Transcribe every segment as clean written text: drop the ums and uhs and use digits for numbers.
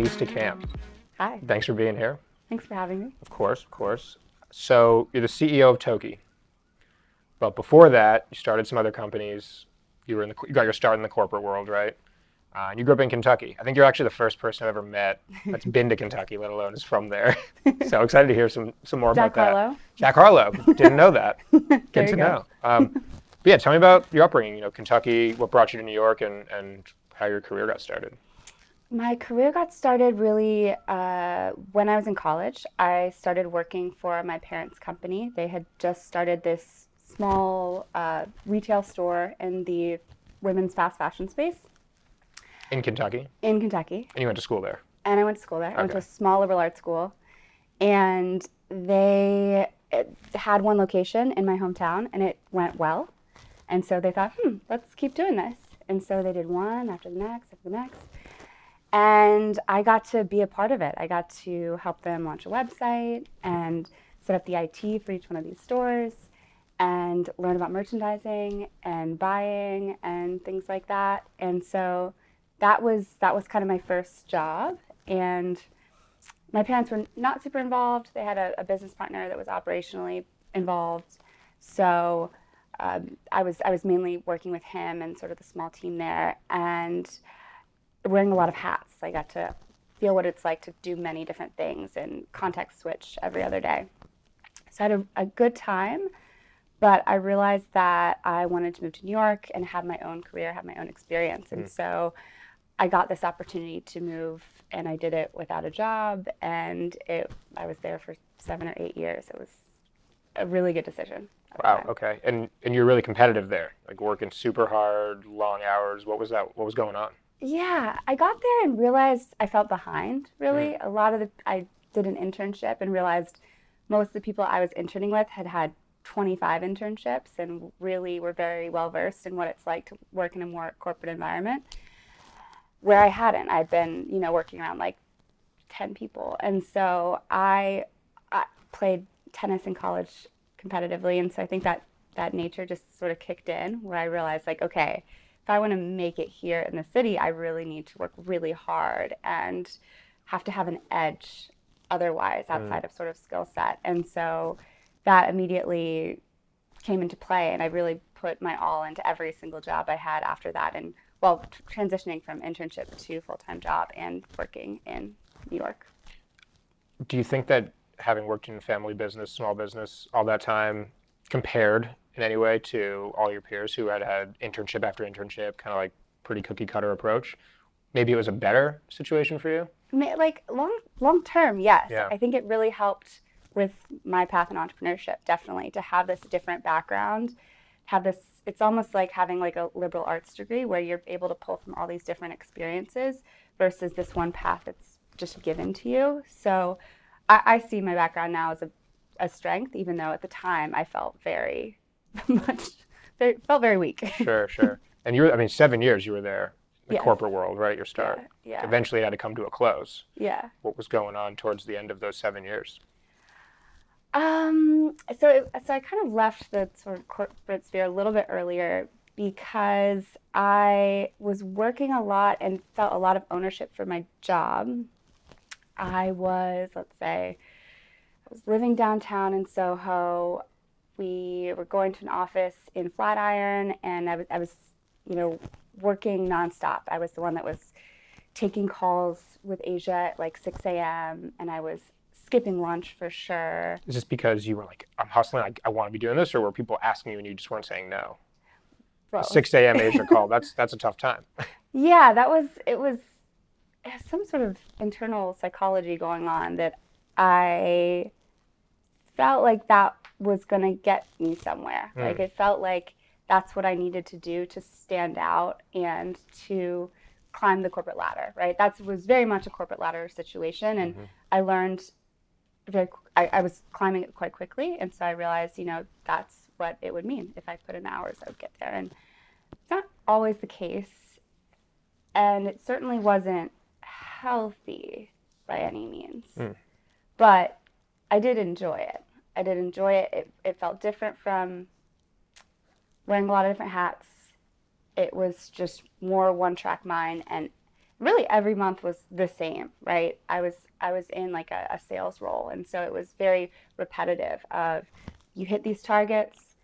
Elise DeCamp. Hi. Thanks for being here. Thanks for having me. Of course, of course. So you're the CEO of Toki, but before that, you started some other companies. You got your start in the corporate world, right? And you grew up in Kentucky. I think you're actually the first person I've ever met that's been to Kentucky, let alone is from there. So excited to hear some more about that. Jack Harlow. Didn't know that. Good to know. But yeah, tell me about your upbringing. Kentucky. What brought you to New York, and how your career got started. My career got started really when I was in college. I started working for my parents' company. They had just started this small retail store in the women's fast fashion space. In Kentucky? In Kentucky. And you went to school there? And I went to school there. Okay. I went to a small liberal arts school. And they had one location in my hometown, and it went well. And so they thought, let's keep doing this. And so they did one after the next, after the next. And I got to be a part of it. I got to help them launch a website and set up the IT for each one of these stores and learn about merchandising and buying and things like that. And so that was kind of my first job. And my parents were not super involved. They had a business partner that was operationally involved. So I was mainly working with him and sort of the small team there, and wearing a lot of hats. I got to feel what it's like to do many different things and context switch every other day. So I had a good time, but I realized that I wanted to move to New York and have my own career, have my own experience. And so I got this opportunity to move, and I did it without a job, and I was there for 7 or 8 years. It was a really good decision. Wow, okay. And you're really competitive there, like working super hard, long hours. What was going on? Yeah, I got there and realized I felt behind, really. I did an internship and realized most of the people I was interning with had 25 internships and really were very well versed in what it's like to work in a more corporate environment, where I hadn't. I'd been, working around like 10 people. And so I played tennis in college competitively, and so I think that nature just sort of kicked in, where I realized, like, okay, if I want to make it here in the city, I really need to work really hard and have to have an edge otherwise outside of sort of skill set. And so that immediately came into play, and I really put my all into every single job I had after that, and transitioning from internship to full-time job and working in New York. Do you think that having worked in family business, small business, all that time, compared in any way to all your peers who had internship after internship, kind of like pretty cookie cutter approach? Maybe it was a better situation for you? Like long term, yes. Yeah. I think it really helped with my path in entrepreneurship, definitely, to have this different background, it's almost like having like a liberal arts degree where you're able to pull from all these different experiences versus this one path that's just given to you. So I see my background now as a strength, even though at the time I felt very weak. Sure. And 7 years you were there in the corporate world, right? Your start. Yeah. Eventually it had to come to a close. Yeah. What was going on towards the end of those 7 years? So I kind of left the sort of corporate sphere a little bit earlier because I was working a lot and felt a lot of ownership for my job. I was living downtown in Soho. We were going to an office in Flatiron, and I was working nonstop. I was the one that was taking calls with Asia at like 6 a.m. and I was skipping lunch for sure. Is this because you were like, I'm hustling, I want to be doing this, or were people asking you and you just weren't saying no? Both. 6 a.m. Asia call, that's a tough time. Yeah, it was some sort of internal psychology going on that I felt like that was going to get me somewhere. Like it felt like that's what I needed to do to stand out and to climb the corporate ladder, right? That was very much a corporate ladder situation, and I learned I was climbing it quite quickly, and so I realized, that's what it would mean. If I put in hours, I would get there, and it's not always the case, and it certainly wasn't healthy by any means, but I did enjoy it. It felt different from wearing a lot of different hats. It was just more one-track mind, and really every month was the same, right? I was in like a sales role, and so it was very repetitive of you hit these targets,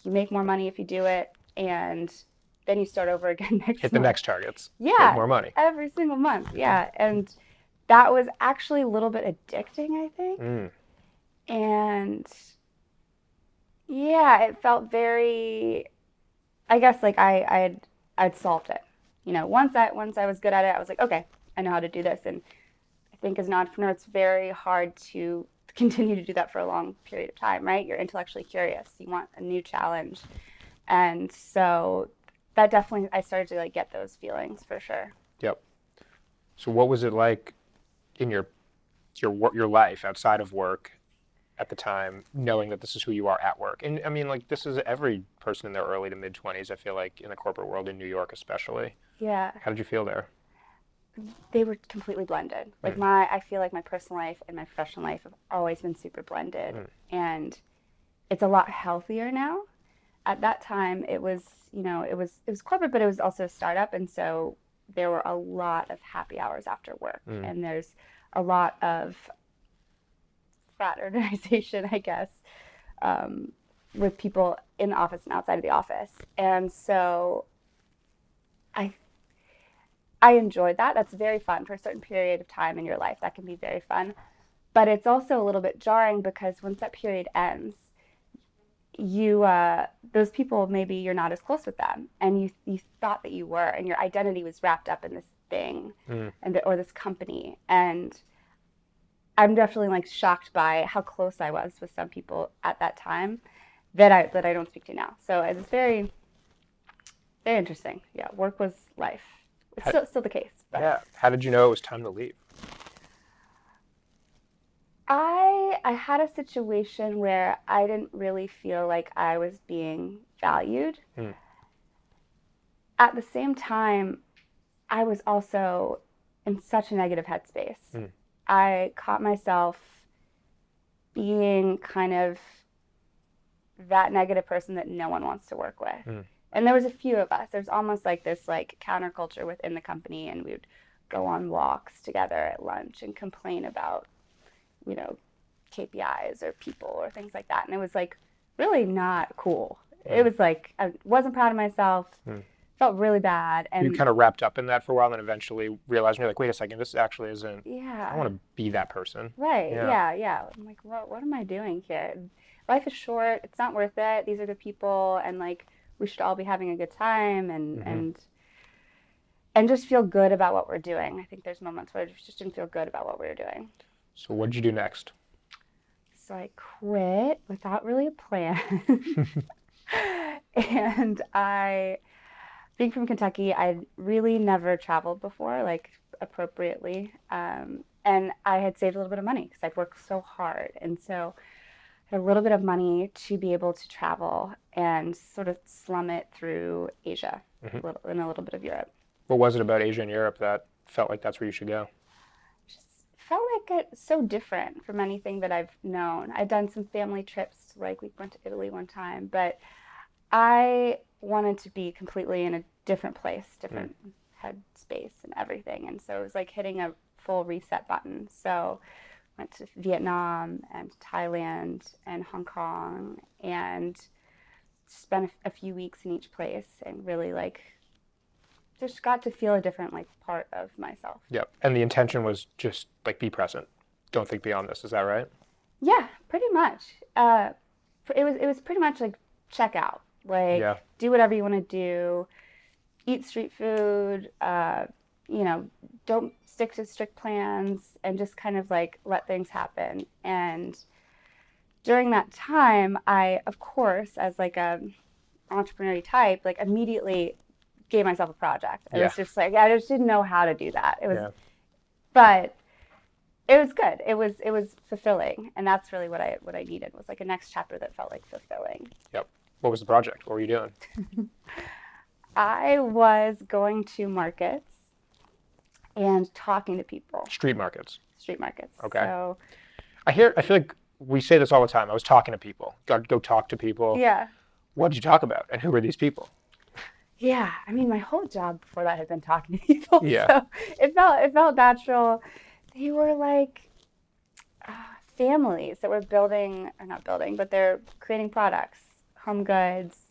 you make more money if you do it, and then you start over again next Hit the month. next targets. Yeah. Make more money. Every single month. Yeah. And that was actually a little bit addicting, I think. And yeah, it felt very, I guess like I'd solved it. You know, once I was good at it, I was like, okay, I know how to do this. And I think as an entrepreneur, it's very hard to continue to do that for a long period of time, right? You're intellectually curious. You want a new challenge. And so that definitely, I started to like get those feelings for sure. Yep. So what was it like in your life outside of work at the time, knowing that this is who you are at work? And I mean, like, this is every person in their early to mid 20s, I feel like, in the corporate world in New York especially. Yeah. How did you feel there? They were completely blended. Like I feel like my personal life and my professional life have always been super blended. And it's a lot healthier now. At that time, it was, you know, it was corporate, but it was also a startup. And so there were a lot of happy hours after work. And there's a lot of fraternization, I guess, with people in the office and outside of the office. And so I enjoyed that. That's very fun for a certain period of time in your life. That can be very fun. But it's also a little bit jarring because once that period ends, those people, maybe you're not as close with them, and you thought that you were, and your identity was wrapped up in this thing or this company. And I'm definitely like shocked by how close I was with some people at that time that I don't speak to now. So it was very, very interesting. Yeah, work was life. It's still the case. But. Yeah. How did you know it was time to leave? I had a situation where I didn't really feel like I was being valued. At the same time, I was also in such a negative headspace. I caught myself being kind of that negative person that no one wants to work with. And there was a few of us. There's almost like this like counterculture within the company, and we would go on walks together at lunch and complain about, you know, KPIs or people or things like that. And it was like really not cool. It was like I wasn't proud of myself. Felt really bad. And you kind of wrapped up in that for a while and eventually realized, you're like, wait a second, this actually isn't, yeah. I want to be that person. Right. Yeah. I'm like, what am I doing here? Life is short. It's not worth it. These are good people. And like, we should all be having a good time and just feel good about what we're doing. I think there's moments where I just didn't feel good about what we were doing. So what did you do next? So I quit without really a plan. And being from Kentucky, I'd really never traveled before, like appropriately. And I had saved a little bit of money because I'd worked so hard. And so I had a little bit of money to be able to travel and sort of slum it through Asia and a little bit of Europe. What was it about Asia and Europe that felt like that's where you should go? Just felt like it's so different from anything that I've known. I'd done some family trips, like we went to Italy one time, but I wanted to be completely in a different place, different headspace and everything. And so it was like hitting a full reset button. So went to Vietnam and Thailand and Hong Kong and spent a few weeks in each place and really like just got to feel a different like part of myself. Yep. And the intention was just like be present. Don't think beyond this. Is that right? Yeah, pretty much. It was pretty much like check out. Like do whatever you want to do, eat street food, you know, don't stick to strict plans and just kind of like let things happen. And during that time, I, of course, as like a entrepreneurial type, like immediately gave myself a project. It was just like, I just didn't know how to do that. It was, but it was good. It was fulfilling. And that's really what I needed was like a next chapter that felt like fulfilling. Yep. What was the project? What were you doing? I was going to markets and talking to people. Street markets. Okay. So I feel like we say this all the time. I was talking to people. Got to go talk to people. Yeah. What did you talk about? And who were these people? Yeah, I mean, my whole job before that had been talking to people, Yeah. so it felt natural. They were like families that were building, or not building, but they're creating products, home goods,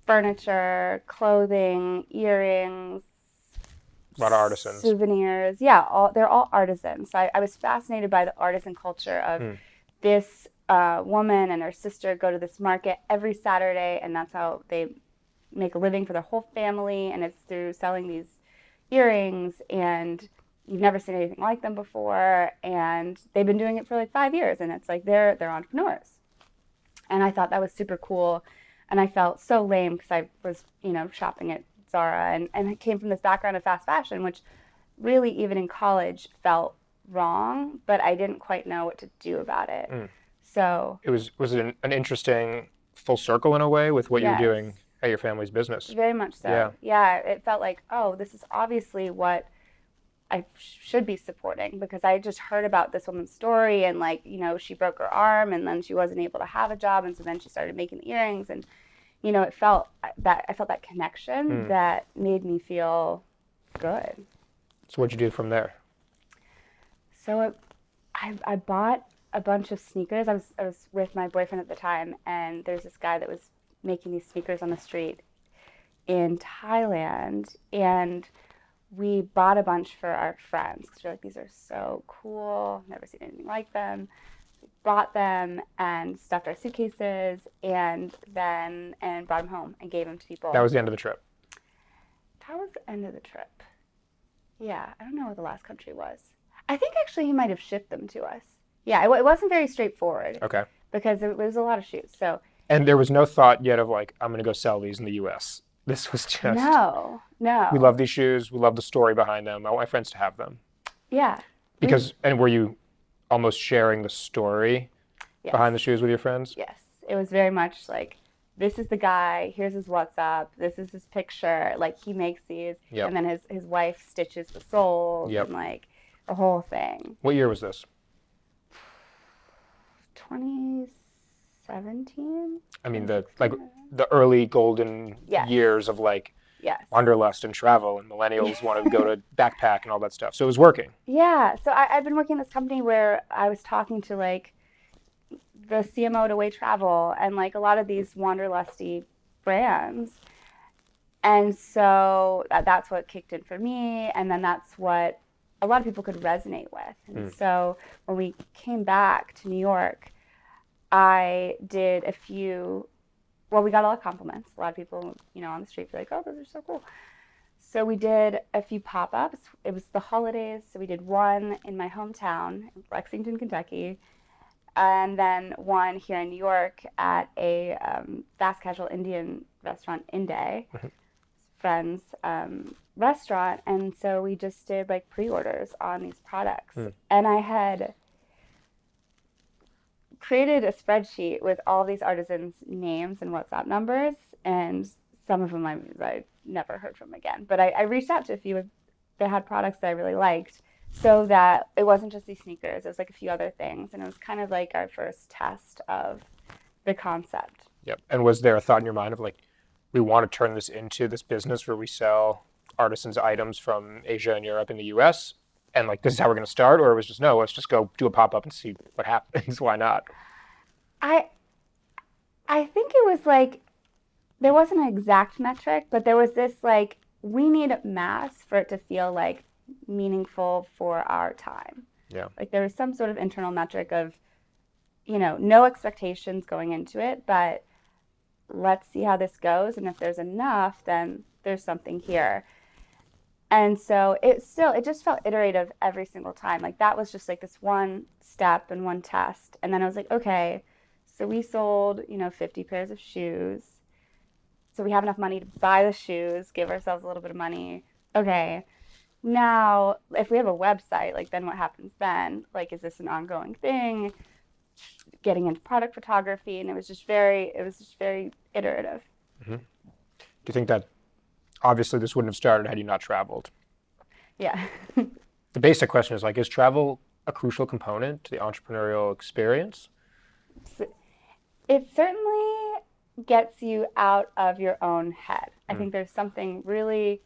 furniture, clothing, earrings, A lot of artisans. souvenirs. Yeah, they're all artisans. So I was fascinated by the artisan culture of this woman and her sister go to this market every Saturday, and that's how they make a living for their whole family. And it's through selling these earrings, and you've never seen anything like them before. And they've been doing it for like 5 years, and it's like they're entrepreneurs. And I thought that was super cool. And I felt so lame because I was, shopping at Zara, and I came from this background of fast fashion, which really, even in college, felt wrong, but I didn't quite know what to do about it. So Was it an interesting full circle in a way with what you were yes, doing at your family's business? very much so. Yeah, it felt like, oh, this is obviously what I should be supporting, because I just heard about this woman's story, and like, she broke her arm and then she wasn't able to have a job, and so then she started making the earrings, and I felt that connection that made me feel good. So what'd you do from there? So I bought a bunch of sneakers. I was with my boyfriend at the time, and there's this guy that was making these sneakers on the street in Thailand, and we bought a bunch for our friends because we're like, these are so cool, never seen anything like them. We bought them and stuffed our suitcases, and brought them home and gave them to people. That was the end of the trip. That was the end of the trip. Yeah, I don't know what the last country was. I think actually he might have shipped them to us. Yeah, it wasn't very straightforward. Okay. Because it was a lot of shoes. So. And there was no thought yet of like, I'm going to go sell these in the U.S. This was just. No. We love these shoes. We love the story behind them. I want my friends to have them. Yeah. Because, and were you almost sharing the story behind the shoes with your friends? Yes. It was very much like, this is the guy, here's his WhatsApp, this is his picture, like he makes these, and then his wife stitches the soles, and like the whole thing. What year was this? 2017. I mean, the early golden years of like wanderlust and travel, and millennials want to go to backpack and all that stuff. So it was working. Yeah. So I've been working at this company where I was talking to like the CMO to Way Travel and like a lot of these wanderlusty brands. And so that's what kicked in for me. And then that's what a lot of people could resonate with. And so when we came back to New York, I did we got a lot of compliments. A lot of people, on the street were like, oh, those are so cool. So we did a few pop-ups. It was the holidays. So we did one in my hometown, Lexington, Kentucky, and then one here in New York at a fast casual Indian restaurant, Inde, friend's restaurant. And so we just did like pre-orders on these products. And I had created a spreadsheet with all these artisans' names and WhatsApp numbers, and some of them I never heard from again. But I reached out to a few that had products that I really liked, so that it wasn't just these sneakers. It was like a few other things, and it was kind of like our first test of the concept. Yep. And was there a thought in your mind of like, we want to turn this into this business where we sell artisans' items from Asia and Europe in the U.S., and like, this is how we're going to start? Or it was just, no, let's just go do a pop-up and see what happens. Why not? I think it was like, there wasn't an exact metric, but there was this like, we need mass for it to feel like meaningful for our time. Yeah. Like there was some sort of internal metric of, no expectations going into it, but let's see how this goes. And if there's enough, then there's something here. And so it just felt iterative every single time. Like that was just like this one step and one test. And then I was like, okay, so we sold, 50 pairs of shoes. So we have enough money to buy the shoes, give ourselves a little bit of money. Okay, now if we have a website, like then what happens then? Like, is this an ongoing thing? Getting into product photography, and it was just very iterative. Do you think that obviously this wouldn't have started had you not traveled? Yeah. The basic question is like, is travel a crucial component to the entrepreneurial experience? It certainly gets you out of your own head. I think there's something really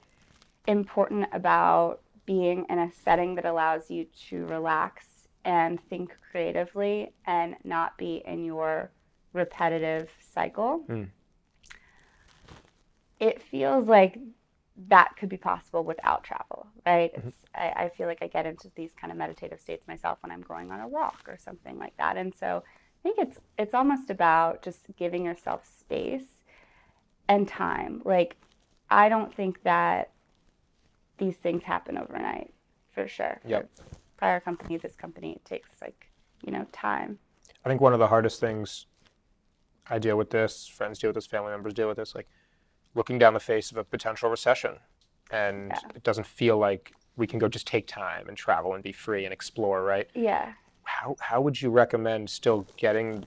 important about being in a setting that allows you to relax and think creatively and not be in your repetitive cycle. It feels like that could be possible without travel, right? I feel like I get into these kind of meditative states myself when I'm going on a walk or something like that. And so I think it's almost about just giving yourself space and time. Like, I don't think that these things happen overnight, for sure. Yep. For prior company, this company, it takes time. I think one of the hardest things I deal with this, friends deal with this, family members deal with this, like looking down the face of a potential recession, and it doesn't feel like we can go just take time and travel and be free and explore, right? Yeah. How would you recommend still getting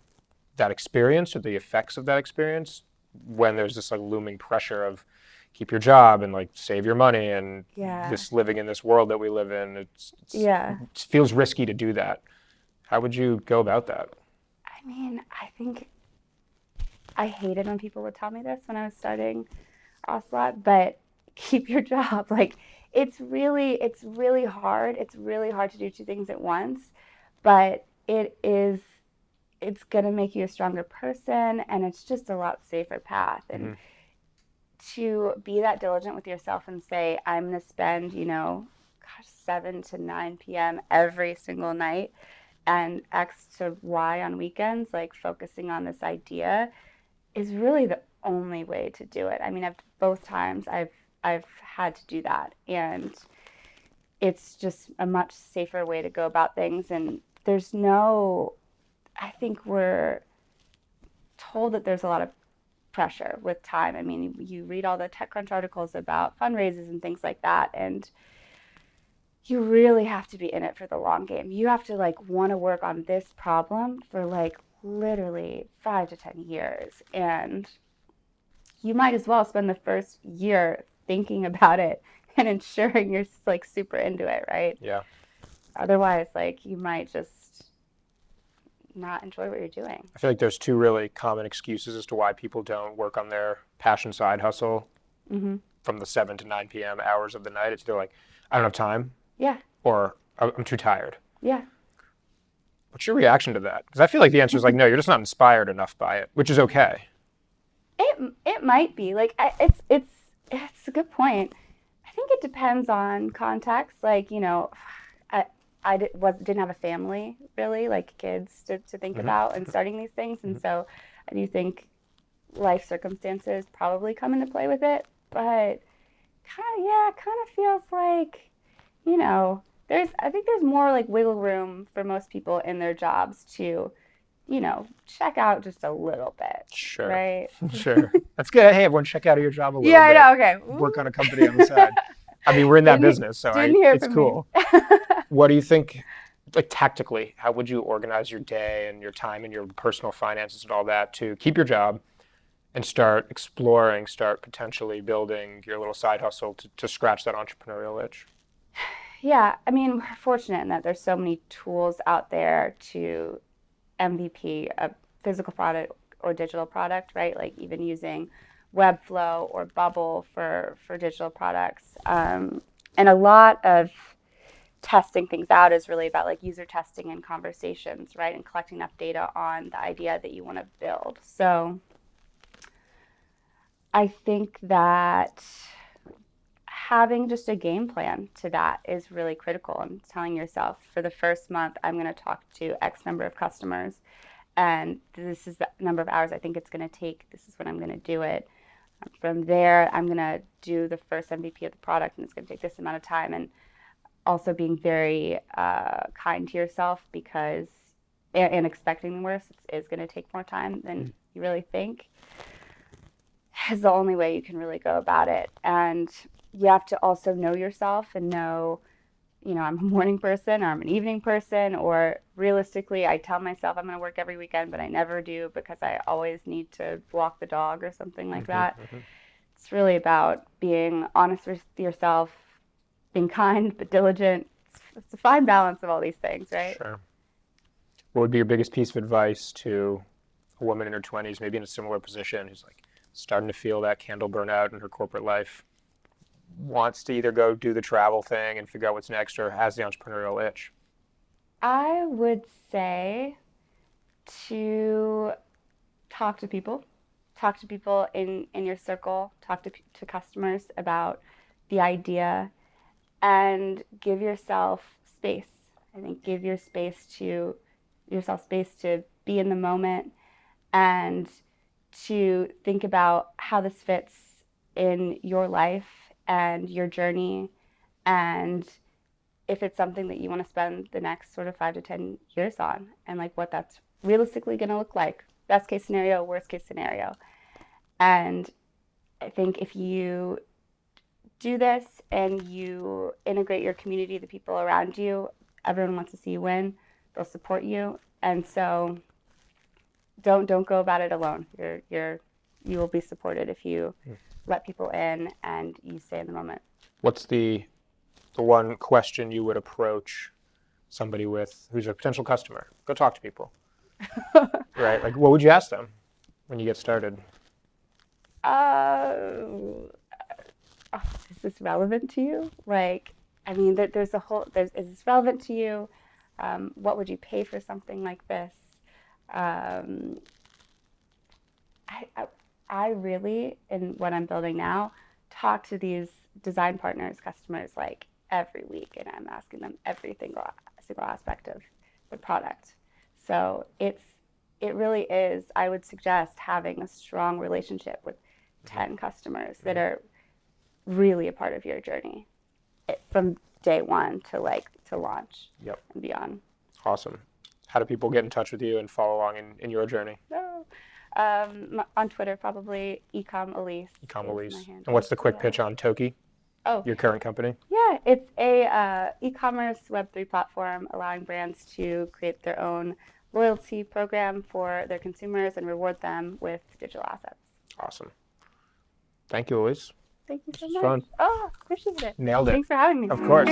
that experience or the effects of that experience when there's this like looming pressure of keep your job and like save your money and this living in this world that we live in? It feels risky to do that. How would you go about that? I mean, I think I hated when people would tell me this when I was starting Ocelot, but keep your job. Like, it's really hard. It's really hard to do two things at once, but it's going to make you a stronger person, and it's just a lot safer path. And to be that diligent with yourself and say, I'm going to spend, 7 to 9 p.m. every single night and X to Y on weekends, like focusing on this idea, is really the only way to do it. I mean, both times I've had to do that, and it's just a much safer way to go about things. And I think we're told that there's a lot of pressure with time. I mean, you read all the TechCrunch articles about fundraisers and things like that, and you really have to be in it for the long game. You have to want to work on this problem for literally 5 to 10 years, and you might as well spend the first year thinking about it and ensuring you're super into it, right? Yeah. Otherwise, you might just not enjoy what you're doing. I feel like there's two really common excuses as to why people don't work on their passion side hustle from the 7 to 9 p.m. hours of the night. It's either like, I don't have time. Yeah. Or I'm too tired. Yeah. What's your reaction to that? Because I feel like the answer is no, you're just not inspired enough by it, which is okay. It might be. It's a good point. I think it depends on context. I didn't have a family, really, kids to think about and starting these things. And so I do think life circumstances probably come into play with it. But kind of feels like, I think there's more wiggle room for most people in their jobs to, check out just a little bit. Sure. Right? Sure. That's good. Hey, everyone, check out of your job a little bit. Yeah, I know. Okay. Work on a company on the side. I mean, we're in that business, so it's cool. What do you think, tactically, how would you organize your day and your time and your personal finances and all that to keep your job and start exploring, start potentially building your little side hustle to scratch that entrepreneurial itch? Yeah, I mean, we're fortunate in that there's so many tools out there to MVP a physical product or digital product, right? Even using Webflow or Bubble for digital products. And a lot of testing things out is really about user testing and conversations, right? And collecting enough data on the idea that you want to build. So I think that having just a game plan to that is really critical, and telling yourself, for the first month, I'm going to talk to X number of customers, and this is the number of hours I think it's going to take. This is when I'm going to do it. From there, I'm going to do the first MVP of the product, and it's going to take this amount of time. And also being very kind to yourself, because and expecting the worst is going to take more time than you really think, is the only way you can really go about it. And you have to also know yourself and know, I'm a morning person or I'm an evening person, or realistically, I tell myself I'm going to work every weekend, but I never do because I always need to walk the dog or something like that. It's really about being honest with yourself, being kind but diligent. It's a fine balance of all these things, right? Sure. What would be your biggest piece of advice to a woman in her 20s, maybe in a similar position, who's starting to feel that candle burn out in her corporate life, wants to either go do the travel thing and figure out what's next or has the entrepreneurial itch? I would say to talk to people. Talk to people in your circle. Talk to customers about the idea and give yourself space. I think give yourself space to be in the moment and to think about how this fits in your life and your journey, and if it's something that you want to spend the next sort of 5 to 10 years on, and like what that's realistically going to look like. Best case scenario, worst case scenario. And I think if you do this and you integrate your community, the people around you, everyone wants to see you win. They'll support you. And so don't go about it alone. You will be supported if you let people in and you stay in the moment. What's the one question you would approach somebody with who's a potential customer? Go talk to people. Right? Like, what would you ask them when you get started? Is this relevant to you? Like, I mean, is this relevant to you? What would you pay for something like this? I really, in what I'm building now, talk to these design partners, customers, like every week, and I'm asking them every single aspect of the product. So it really is, I would suggest having a strong relationship with 10 customers that are really a part of your journey from day one to launch and beyond. Awesome. How do people get in touch with you and follow along in your journey? On Twitter, probably Ecom Elise. Ecom Elise. And what's the quick pitch on Toki? Oh, your current company? Yeah, it's a e-commerce Web3 platform allowing brands to create their own loyalty program for their consumers and reward them with digital assets. Awesome. Thank you, Elise. Thank you so much. Fun. Oh, appreciate it. Nailed it. Thanks for having me. Of course.